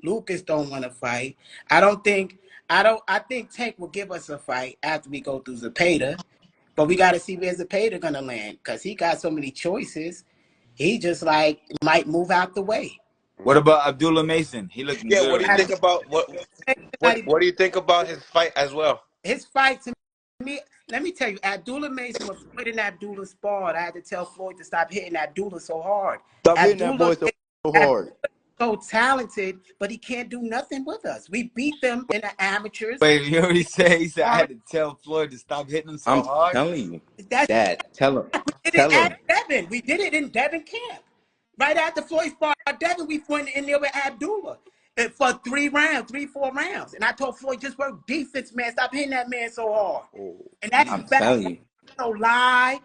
Lucas don't want to fight. I think Tank will give us a fight after we go through Zepeda. But we got to see where Zepeda going to land because he got so many choices. He just like might move out the way. What about Abdullah Mason? He looking Yeah, good what do right you now. think about what do you think about his fight as well? His fight to me, let me tell you, Abdullah Mason was Floyd and Abdullah sparred. I had to tell Floyd to stop hitting Abdullah so hard. Stop hitting that Abdullah boy so hard. so talented, but he can't do nothing with us. We beat them in the amateurs. Wait, you already said he said I had to tell Floyd to stop hitting him so I'm hard. telling you, That's Dad. Tell him. we did Tell it at him. Devin. We did it in Devin camp. Right after Floyd sparred Devin, we went in there with Abdullah for 4 rounds. And I told Floyd, just work defense, man. Stop hitting that man so hard. And that's I'm fact. telling you. No lie.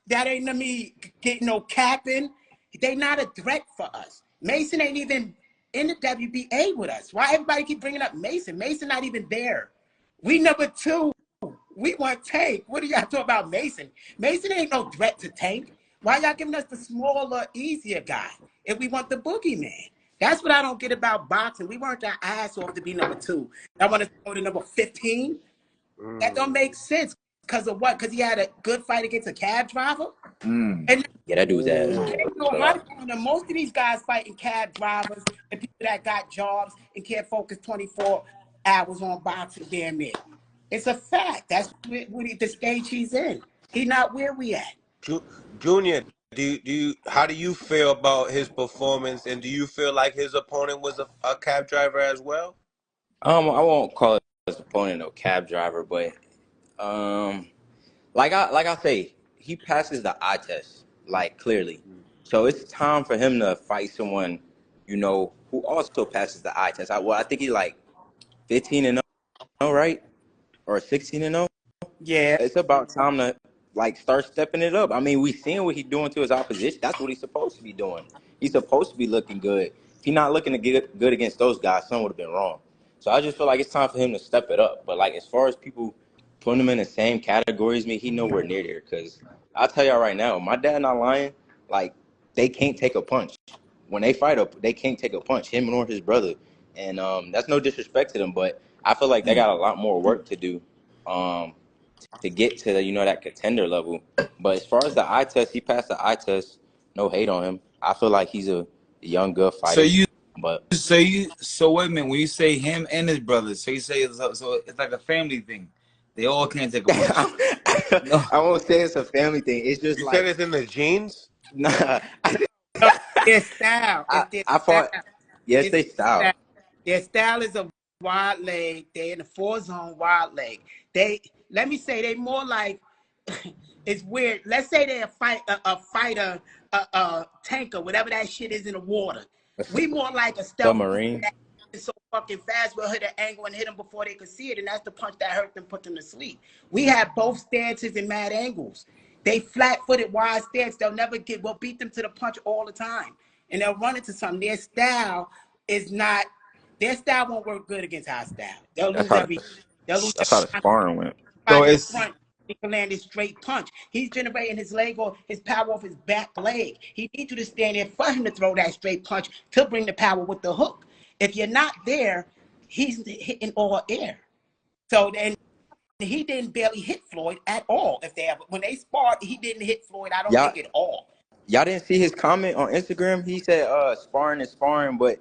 That ain't me getting no capping. They not a threat for us. Mason ain't even in the WBA with us. Why everybody keep bringing up Mason? Mason not even there. We number 2. We want Tank. What do y'all talk about Mason? Mason ain't no threat to Tank. Why y'all giving us the smaller, easier guy if we want the boogeyman? That's what I don't get about boxing. We weren't our ass off to be number 2. I want to go to number 15. That don't make sense. Because of what? Because he had a good fight against a cab driver? And Yeah, that dude's ass. ain't no hype on him. Most of these guys fighting cab drivers and people that got jobs and can't focus 24 hours on boxing damn near. It's a fact. That's the stage he's in. He's not where we at. Junior, how do you feel about his performance, and do you feel like his opponent was a cab driver as well? I won't call his opponent a cab driver, but like I say, he passes the eye test, like clearly. So it's time for him to fight someone, who also passes the eye test. I think he's like 15-0, right? Or 16-0. Yeah. It's about time to start stepping it up. I mean, we seeing what he's doing to his opposition. That's what he's supposed to be doing. He's supposed to be looking good. If he's not looking to get good against those guys, something would have been wrong. So I just feel like it's time for him to step it up. But as far as people putting him in the same category as me, he nowhere near there. Because I'll tell y'all right now, my dad not lying. They can't take a punch. When they fight up, they can't take a punch, him nor his brother. And that's no disrespect to them, but I feel like they got a lot more work to do to get to that contender level. But as far as the eye test, he passed the eye test. No hate on him. I feel like he's a young, good fighter. So wait a minute. When you say him and his brothers, so you say so it's like a family thing. They all can't take a punch. No. I won't say it's a family thing. It's just you said it's in the genes. Nah. Their style. I fought. Yes, they style. Their style is a wide leg. They're in the 4-zone wide leg. Let me say they more like it's weird. Let's say they're a fighter, a tanker, whatever that shit is in the water. We more like a stealth submarine. So fucking fast, we'll hit an angle and hit them before they could see it, and that's the punch that hurt them, put them to sleep. We have both stances and mad angles. They flat-footed, wide stance. We'll beat them to the punch all the time, and they'll run into something. Their style won't work good against our style. They'll lose every. That's how the sparring went. So it's front. He can land his straight punch. He's generating his leg or his power off his back leg. He needs you to stand there for him to throw that straight punch to bring the power with the hook. If you're not there, he's hitting all air. So then he didn't barely hit Floyd at all. When they sparred, he didn't hit Floyd. I don't think at all. Y'all didn't see his comment on Instagram? He said, "Sparring is sparring, but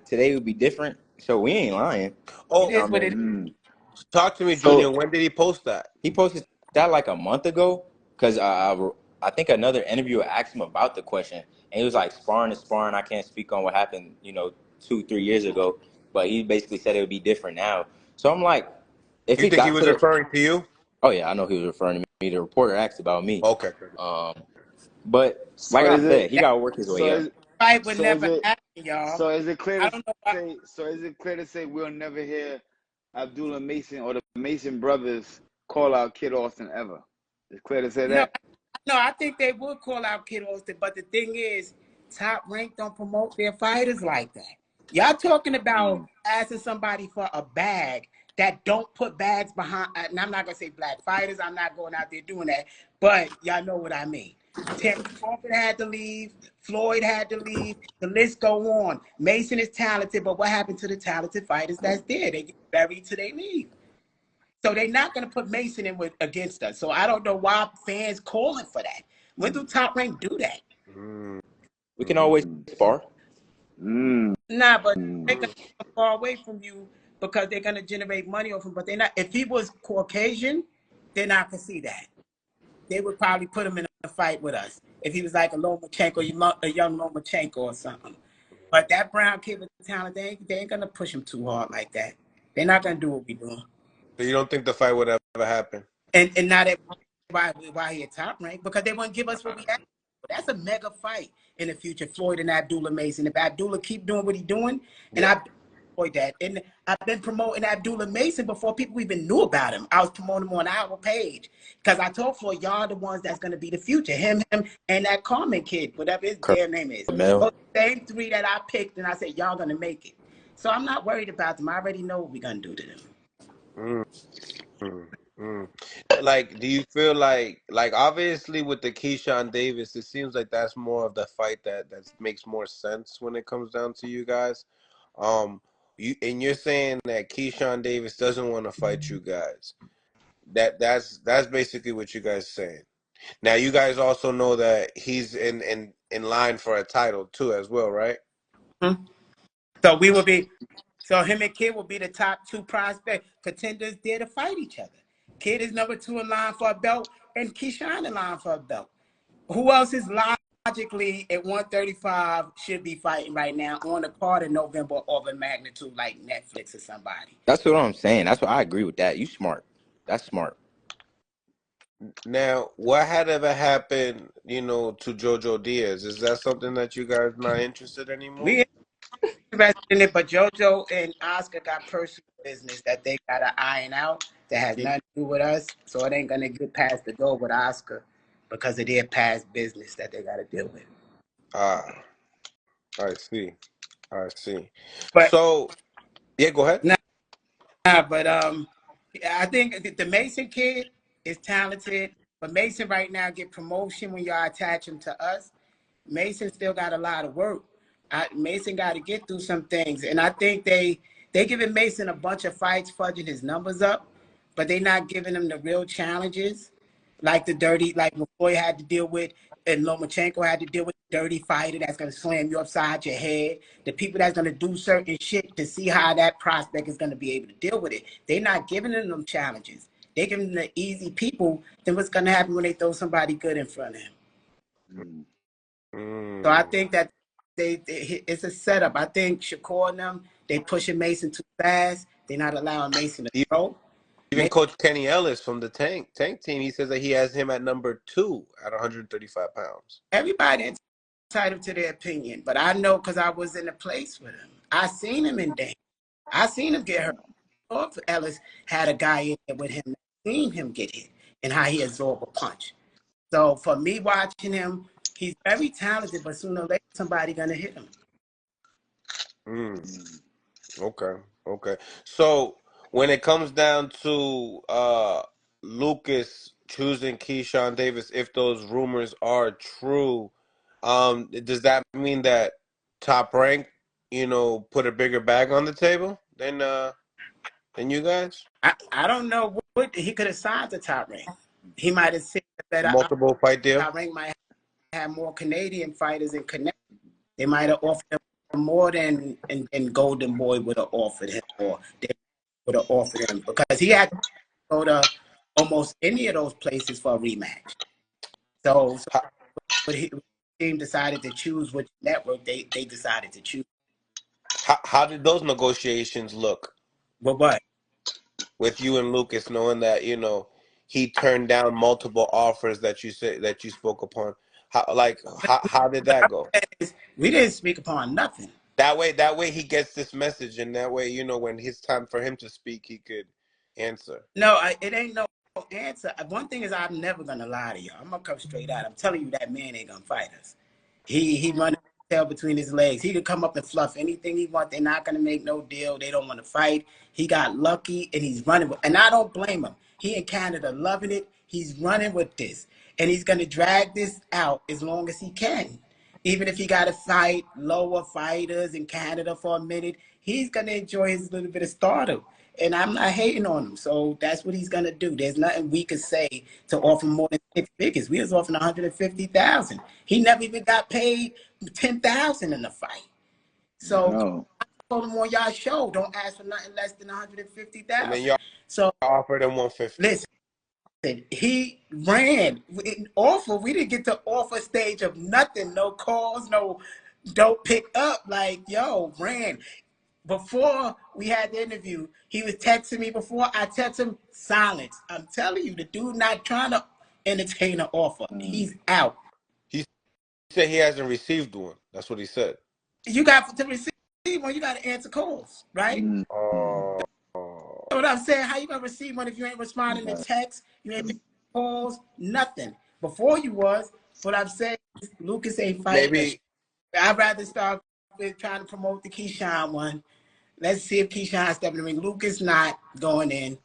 today would be different." So we ain't lying. Oh, it is what it is. Talk to me, Junior. When did he post that? He posted that a month ago because I think another interviewer asked him about the question, and he was like, "Sparring is sparring. I can't speak on what happened, 2-3 years ago, but he basically said it would be different now." So I'm like, if you think he was referring to you? Oh yeah, I know he was referring to me. The reporter asked about me. Okay. But like I said, he got to work his way up. Fight would never happen, y'all. So is it clear to say we'll never hear Abdullah Mason or the Mason brothers call out Kid Austin ever? It's clear to say that? No, I think they would call out Kid Austin, but the thing is, Top Rank don't promote their fighters like that. Y'all talking about asking somebody for a bag that don't put bags behind, and I'm not going to say black fighters. I'm not going out there doing that, but y'all know what I mean. Terry Crawford had to leave. Floyd had to leave. The list go on. Mason is talented, but what happened to the talented fighters that's there? They get buried till they leave. So they're not going to put Mason in against us. So I don't know why fans calling for that. When do Top Rank do that? We can always spar. Nah, but they're going to be far away from you because they're going to generate money off him. But they're not. If he was Caucasian, they're not going to see that. They would probably put him in a fight with us if he was like a Lomachenko, a young Lomachenko or something. But that brown kid with the talent, they ain't going to push him too hard like that. They're not going to do what we're doing. So you don't think the fight would ever happen? And not that why he at Top Rank, because they wouldn't give us what we had. That's a mega fight in the future, Floyd and Abdullah Mason. If Abdullah keep doing what he's doing, and I avoid that. And I've been promoting Abdullah Mason before people even knew about him. I was promoting him on our page because I told Floyd, y'all the ones that's going to be the future. Him, and that Carmen kid, whatever his damn name is. Those same three that I picked, and I said, y'all going to make it. So I'm not worried about them. I already know what we're going to do to them. Like, do you feel like obviously with the Keashan Davis, it seems like that's more of the fight that makes more sense when it comes down to you guys. You're saying that Keashan Davis doesn't want to fight you guys. That's basically what you guys saying. Now you guys also know that he's in line for a title too as well, right? So we will be. So him and Kid will be the top two prospect contenders there to fight each other. Kid is number 2 in line for a belt, and Keyshawn in line for a belt. Who else is logically at 135 should be fighting right now on the card in November of a magnitude like Netflix or somebody? That's what I'm saying. That's what I agree with that. You smart. That's smart. Now, what had ever happened, to JoJo Diaz? Is that something that you guys not interested anymore? We interested in it, but JoJo and Oscar got personal business that they got to iron out that has nothing to do with us. So it ain't going to get past the door with Oscar because of their past business that they got to deal with. I see. But, so, yeah, go ahead. But I think the Mason kid is talented, but Mason right now get promotion when y'all attach him to us. Mason still got a lot of work. Mason got to get through some things, and I think they giving Mason a bunch of fights, fudging his numbers up, but they not giving him the real challenges, like like Floyd had to deal with, and Lomachenko had to deal with the dirty fighter that's going to slam you upside your head, the people that's going to do certain shit to see how that prospect is going to be able to deal with it. They're not giving them challenges. They giving them the easy people. Then what's going to happen when they throw somebody good in front of him? So I think that it's a setup. I think Shakur and them, they pushing Mason too fast. They're not allowing Mason to throw. Even Coach Kenny Ellis from the Tank team, he says that he has him at number 2 at 135 pounds. Everybody entitled to their opinion, but I know because I was in the place with him. I seen him in danger. I seen him get hurt. Ellis had a guy in there with him. I seen him get hit and how he absorbed a punch. So for me watching him, he's very talented, but sooner or later somebody gonna hit him. Okay. So when it comes down to Lucas choosing Keashan Davis, if those rumors are true, does that mean that Top Rank, put a bigger bag on the table than you guys? I don't know what he could have signed to Top Rank. He might have said that multiple fight deal. Top Rank might have more Canadian fighters in Connect. They might have offered him more than Golden Boy would have offered him, or they would have offered him, because he had to go to almost any of those places for a rematch. So but the team decided to choose which network they decided to choose. How did those negotiations look? What? With you and Lucas, knowing that he turned down multiple offers that you spoke upon. How did that go? We didn't speak upon nothing. That way he gets this message, and that way when it's time for him to speak, he could answer. No, it ain't no answer. One thing is, I'm never gonna lie to you. I'm gonna come straight out. I'm telling you, that man ain't gonna fight us. He running his tail between his legs. He could come up and fluff anything he want. They're not gonna make no deal. They don't want to fight. He got lucky and he's running, and I don't blame him. He in Canada loving it. He's running with this, and he's going to drag this out as long as he can. Even if he got to fight lower fighters in Canada for a minute, he's going to enjoy his little bit of stardom. And I'm not hating on him. So that's what he's going to do. There's nothing we could say to offer more than 6 figures. We was offering $150,000. He never even got paid $10,000 in the fight. So I told him on y'all show, don't ask for nothing less than $150,000. And then y'all offered him 150. Listen, he ran offer. We didn't get to offer stage of nothing, no calls, no don't pick up. Like, yo, ran. Before we had the interview, he was texting me before I text him, silence. I'm telling you, the dude not trying to entertain an offer. He's out. He said he hasn't received one. That's what he said. You got to receive one, you got to answer calls, right? Oh. What I'm saying, how you gonna receive one if you ain't responding to texts, you ain't making calls, nothing. Before you was, what I'm saying is Lucas ain't fighting. Maybe I'd rather start with trying to promote the Keyshawn one. Let's see if Keyshawn stepping in the ring. Lucas not going in.